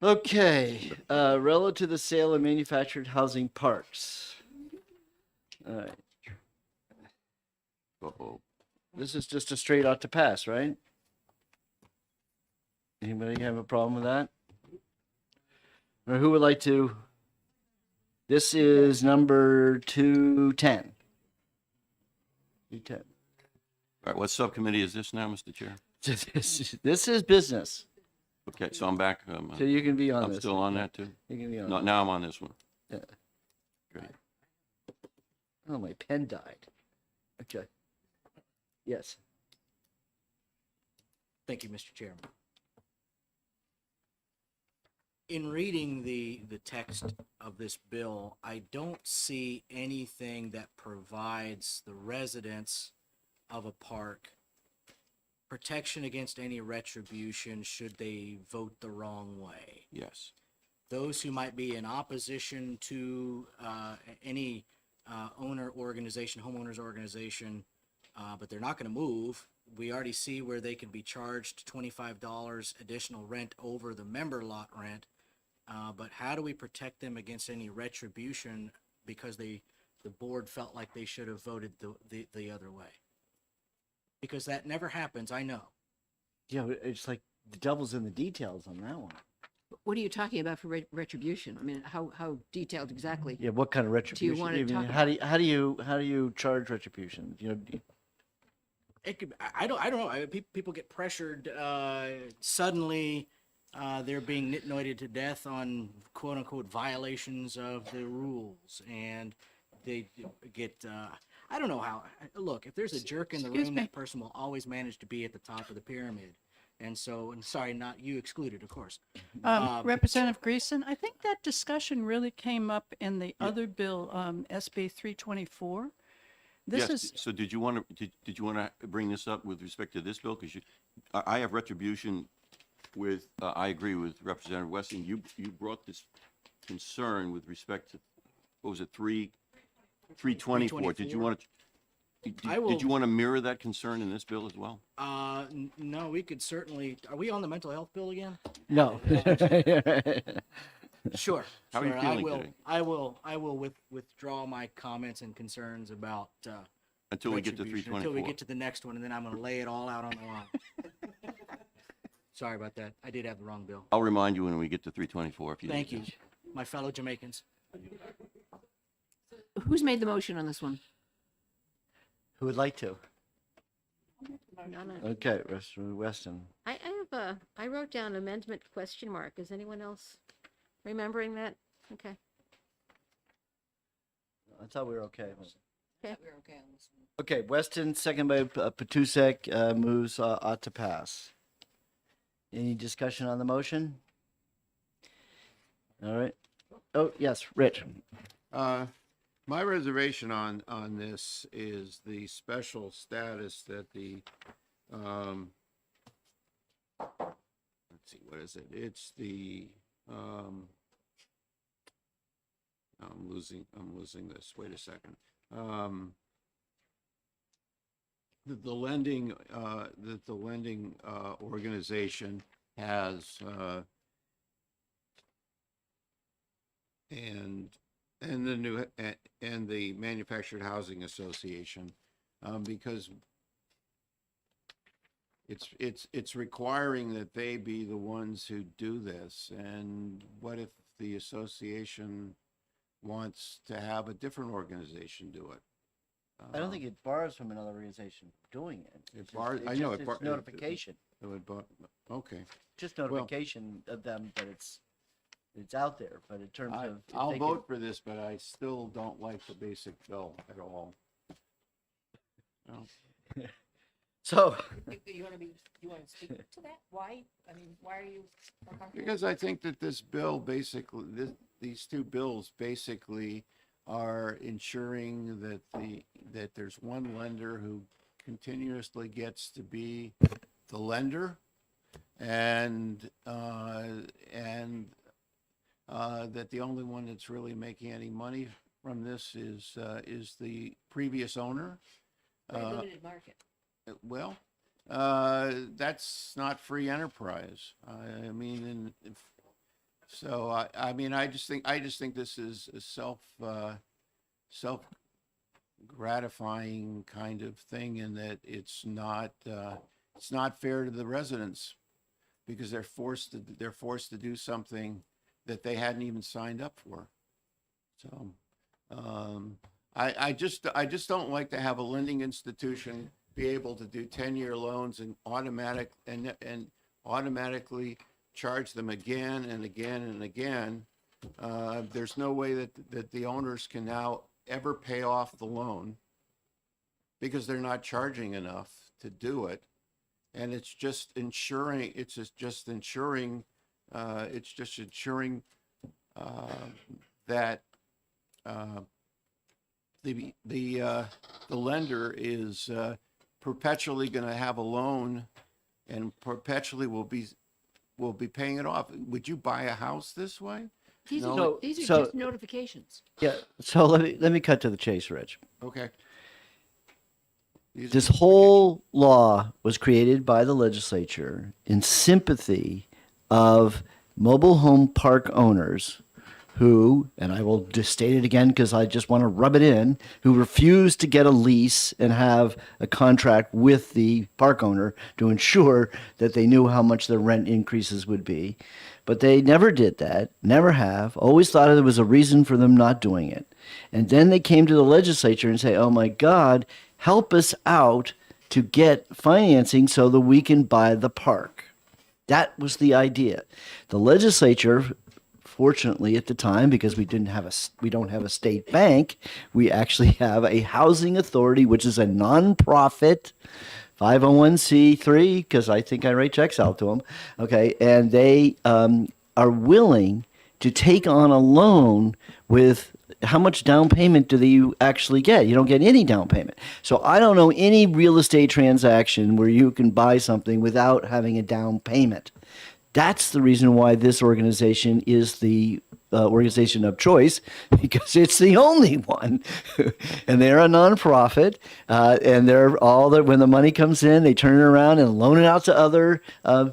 Okay, relative to the sale of manufactured housing parks. All right, Uh-oh. this is just a straight ought to pass, right? Anybody have a problem with that? Or who would like to? This is number 210. 210. All right, what subcommittee is this now, Mr. Chair? This is business, Okay, so I'm back. so you can be on I'm this. still on that too? You can be on. No, this. now I'm on this one. Yeah. Great. Oh, my pen died. Okay. Yes. Thank you, Mr. Chairman. In reading the text of this bill, I don't see anything that provides the residents of a park protection against any retribution should they vote the wrong way. Yes. Those who might be in opposition to any owner organization, homeowners organization, but they're not going to move. We already see where they can be charged $25 additional rent over the member lot rent. But how do we protect them against any retribution because the board felt like they should have voted the other way? Because that never happens, I know. Yeah, but it's like the devil's in the details on that one. What are you talking about for retribution? I mean, how detailed exactly? Yeah, what kind of retribution? wanna I mean, talk how do you charge retribution? You know, It could, I don't know. People get pressured suddenly. They're being nitnoited to death on quote unquote violations of the rules, and they get. I don't know how. Look, if there's a jerk in the Excuse room, me. that person will always manage to be at the top of the pyramid. And so, and sorry, not you excluded, of course. Representative Greason, I think that discussion really came up in the other bill, SB 324. This Yes, is, so did you want to bring this up with respect to this bill? Because I have retribution with, I agree with Representative Weston. You brought this concern with respect to, what was it, 324? Did you want to, I will- did you want to mirror that concern in this bill as well? No, we could certainly. Are we on the mental health bill again? no. Sure. How are you sure, feeling today? I will withdraw my comments and concerns about Until we get to retribution 324? until we get to the next one, and then I'm going to lay it all out on the line. Sorry about that. I did have the wrong bill. I'll remind you when we get to 324 if you. Thank need you, my fellow Jamaicans. Who's made the motion on this one? Who would like to? None. Okay, Weston. I wrote down amendment question mark. Is anyone else remembering that? Okay. I thought we were okay. Okay. Okay, Weston, second by Patusek, moves ought to pass. Any discussion on the motion? All right. Oh, yes, Rich. My reservation on this is the special status that the, let's see, what is it? It's the, I'm losing this. Wait a second. The lending, the lending, organization has, and the new and the Manufactured Housing Association, because it's requiring that they be the ones who do this. And what if the association wants to have a different organization do it? I don't think it borrows from another organization doing it. It It's borrows- just- I it's know just- it bar- it's notification. It would, okay. Just notification of them, but it's out there. But in terms of, if I'll they can- vote for this, but I still don't like the basic bill at all. No. So, You want to speak to that? Why? I mean, why are you uncomfortable? Because I think that this bill basically, these two bills basically are ensuring that there's one lender who continuously gets to be the lender, and that the only one that's really making any money from this is the previous owner. Very limited market. Well, that's not free enterprise. I mean, and so I mean, I just think this is a self gratifying kind of thing, in that it's not fair to the residents, because they're forced to do something that they hadn't even signed up for. So, I just don't like to have a lending institution be able to do 10-year loans and automatically charge them again and again and again. There's no way that the owners can now ever pay off the loan, because they're not charging enough to do it. And it's just ensuring that the lender is perpetually going to have a loan, and perpetually will be paying it off. Would you buy a house this way? These No. are, these are So- just notifications. Yeah, so let me cut to the chase, Rich. Okay. This whole law was created by the legislature in sympathy of mobile home park owners who, and I will just state it again because I just want to rub it in, who refused to get a lease and have a contract with the park owner to ensure that they knew how much their rent increases would be. But they never did that, never have, always thought there was a reason for them not doing it. And then they came to the legislature and say, oh my God, help us out to get financing so that we can buy the park. That was the idea. The legislature, fortunately at the time, because we don't have a state bank, we actually have a housing authority, which is a nonprofit 501c3, because I think I write checks out to them. Okay, and they are willing to take on a loan with how much down payment do you actually get? You don't get any down payment. So I don't know any real estate transaction where you can buy something without having a down payment. That's the reason why this organization is the organization of choice, because it's the only one. And they're a nonprofit, and they're all that when the money comes in, they turn it around and loan it out to other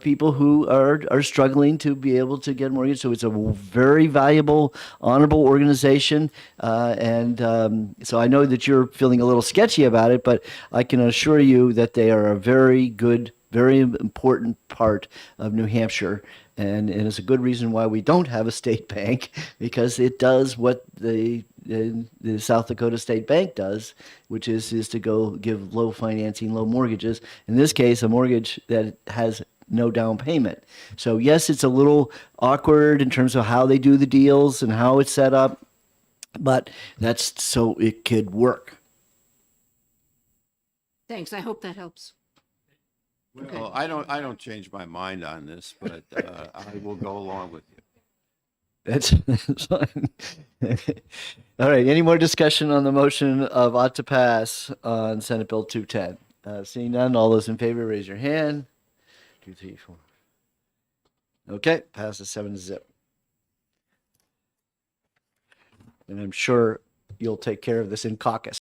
people who are struggling to be able to get a mortgage. So it's a very valuable, honorable organization. So I know that you're feeling a little sketchy about it, but I can assure you that they are a very good, very important part of New Hampshire, and it's a good reason why we don't have a state bank, because it does what the South Dakota State Bank does, which is to go give low financing, low mortgages. In this case, a mortgage that has no down payment. So yes, it's a little awkward in terms of how they do the deals and how it's set up, but that's so it could work. Thanks. I hope that helps. Well, I don't change my mind on this, but I will go along with you. That's fine. All right. Any more discussion on the motion of ought to pass on Senate Bill 210? Seeing none, all those in favor, raise your hand. 2, 3, 4. Okay, passes 7-0. And I'm sure you'll take care of this in caucus.